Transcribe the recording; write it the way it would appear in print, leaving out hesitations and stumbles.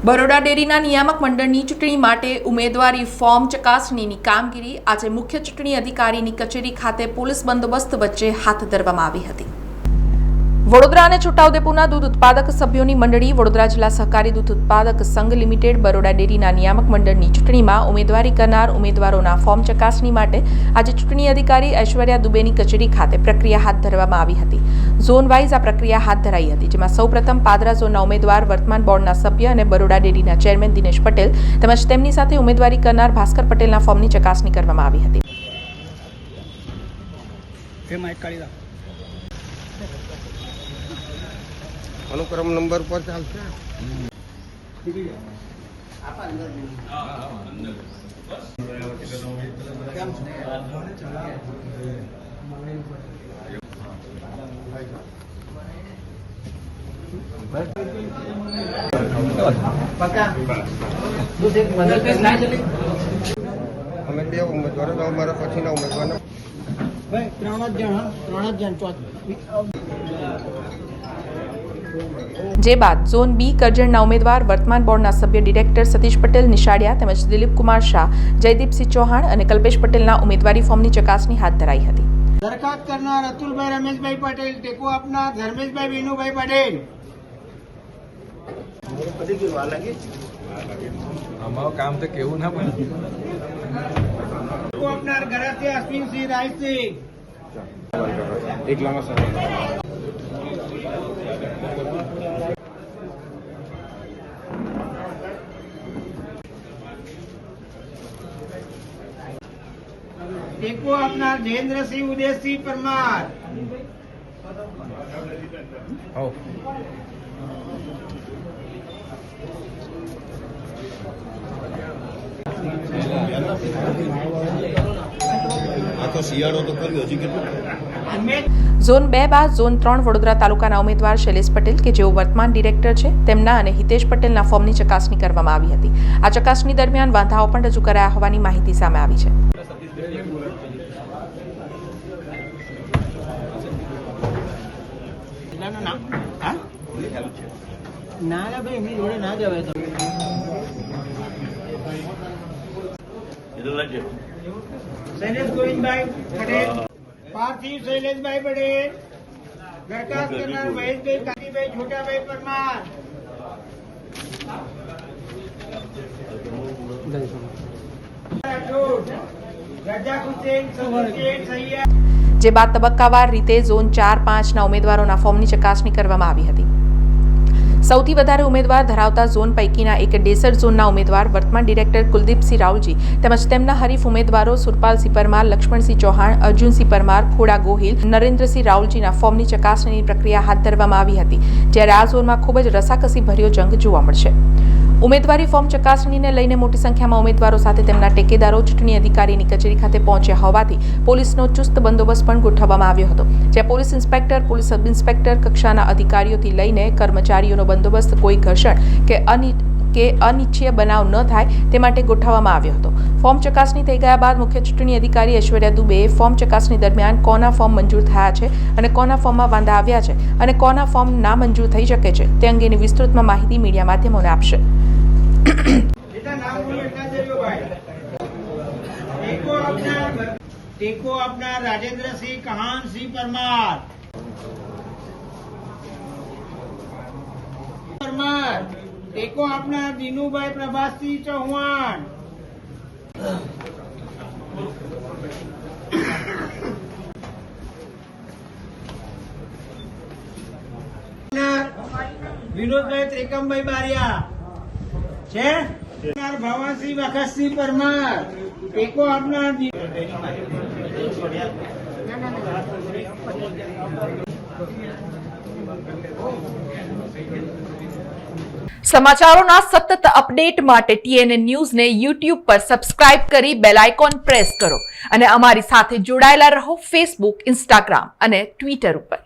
બરોડા ડેરીના નિયામક મંડળની ચૂંટણી માટે ઉમેદવારી ફોર્મ ચકાસણીની કામગીરી આજે મુખ્ય ચૂંટણી અધિકારીની કચેરી ખાતે પોલીસ બંદોબસ્ત વચ્ચે હાથ ધરવામાં આવી હતી। વડોદરા અને છોટાઉદેપુરના દૂધ ઉત્પાદક સભ્યોની મંડળી વડોદરા જિલ્લા સહકારી દૂધ ઉત્પાદક સંઘ લિમિટેડ બરોડા ડેરીના નિયામક મંડળની ચૂંટણીમાં ઉમેદવારી કરનાર ઉમેદવારોના ફોર્મ ચકાસણી માટે આજે ચૂંટણી અધિકારી ઐશ્વર્યા દુબેની કચેરી ખાતે પ્રક્રિયા હાથ ધરવામાં આવી હતી। ઝોન વાઇઝ આ પ્રક્રિયા હાથ ધરાઈ હતી, જેમાં સૌપ્રથમ પાદરા ઝોનના ઉમેદવાર વર્તમાન બોર્ડના સભ્ય અને બરોડા ડેરીના ચેરમેન દિનેશ પટેલ તેમજ તેમની સાથે ઉમેદવારી કરનાર ભાસ્કર પટેલના ફોર્મની ચકાસણી કરવામાં આવી હતી। अनुक्रम नंबर पर चलते અમે બે ઉમેદવારો અમારા પછીના ઉમેદવારના ભાઈ ત્રણ જ જણ જે બાદ ઝોન બી કરજણના ઉમેદવાર વર્તમાન બોર્ડના સભ્ય ડિરેક્ટર સતીશ પટેલ નિશાળિયા તેમજ દિલીપ કુમાર શાહ, જયદીપસિંહ ચૌહાણ અને કલ્પેશ પટેલના ઉમેદવારી ફોર્મની ચકાસણી હાથ ધરાઈ હતી। દરખાસ્ત કરનાર અતુલભાઈ રમેશભાઈ પટેલ, ટેકો આપનાર ધર્મેશભાઈ વિનુભાઈ પટેલ, કામ તો કેવું ના પડે। ટેકો આપનાર ગરાસિયા અશ્વિનસિંહ રાયસિંહ, એકલામાં સર ટેકો આપનાર જયેન્દ્રસિંહ ઉદયસિંહ પરમાર, ઝોન 2 બાદ ઝોન 3 વડોદરા તાલુકાના ઉમેદવાર શૈલેષ પટેલ કે જેઓ વર્તમાન ડિરેક્ટર છે તેમના અને હિતેશ પટેલના ફોર્મની ચકાસણી કરવામાં આવી હતી। આ ચકાસણી દરમિયાન વાંધાઓ પણ રજૂ કરાયા હોવાની માહિતી સામે આવી છે। ના ભાઈ એમની જોડે ના જવાય તો શૈલેષ ગોવિંદભાઈ પટેલ, પાર્થિવ શૈલેષભાઈ પટેલ, દરખાસ્ત કરનાર મહેશભાઈ કાંતિભાઈ છોટાભાઈ પરમાર, રજા હુસેન સૈયદ। જે બાદ તબક્કાવાર રીતે ઝોન 4-5ના ઉમેદવારોના ફોર્મની ચકાસણી કરવામાં આવી હતી। સૌથી વધારે ઉમેદવાર ધરાવતા ઝોન પૈકીના એક ડેસર ઝોનના ઉમેદવાર વર્તમાન ડિરેક્ટર કુલદીપસિંહ રાવલજી તેમજ તેમના હરીફ ઉમેદવારો સુરપાલસિંહ પરમાર, લક્ષ્મણસિંહ ચૌહાણ, અર્જુનસિંહ પરમાર, ખોડા ગોહિલ, નરેન્દ્રસિંહ રાવલજીના ફોર્મની ચકાસણીની પ્રક્રિયા હાથ ધરવામાં આવી હતી, જ્યારે આ ઝોનમાં ખૂબ જ રસાકસી ભર્યો જંગ જોવા મળશે। ઉમેદવારી ફોર્મ ચકાસણીને લઈને મોટી સંખ્યામાં ઉમેદવારો સાથે તેમના ટેકેદારો ચૂંટણી અધિકારીની કચેરી ખાતે પહોંચ્યા હોવાથી પોલીસનો ચુસ્ત બંદોબસ્ત પણ ગોઠવવામાં આવ્યો હતો, જ્યાં police inspector, police sub inspector કક્ષાના અધિકારીઓથી લઈને કર્મચારીઓનો બંદોબસ્ત કોઈ ઘર્ષણ કે અનિચ્છનીય બનાવ ન થાય તે માટે ગોઠવવામાં આવ્યો હતો। ફોર્મ ચકાસણી થઈ ગયા બાદ મુખ્ય ચૂંટણી અધિકારી ઐશ્વર્યા દુબેએ ફોર્મ ચકાસણી દરમિયાન કોના ફોર્મ મંજૂર થયા છે અને કોના ફોર્મમાં વાંધા આવ્યા છે અને કોના ફોર્મ ના મંજૂર થઈ શકે છે તે અંગેની વિસ્તૃતમાં માહિતી મીડિયા માધ્યમોને આપશે। ટેકો આપનાર રાજેન્દ્રસિંહ કહાનસિંહ પરમાર, ટેકો આપનાર દિનુભાઈ પ્રભાસસિંહ ચૌહાણ, વિનોદભાઈ ત્રિકમભાઈ બારિયા છે, ભવાનસિંહ વખતસિંહ પરમાર, ટેકો આપનાર સમાચારોના સતત અપડેટ માટે TNN ન્યૂઝને YouTube પર સબસ્ક્રાઇબ કરી બેલ આઇકોન પ્રેસ કરો અને અમારી સાથે જોડાયેલા રહો Facebook, Instagram અને Twitter ઉપર।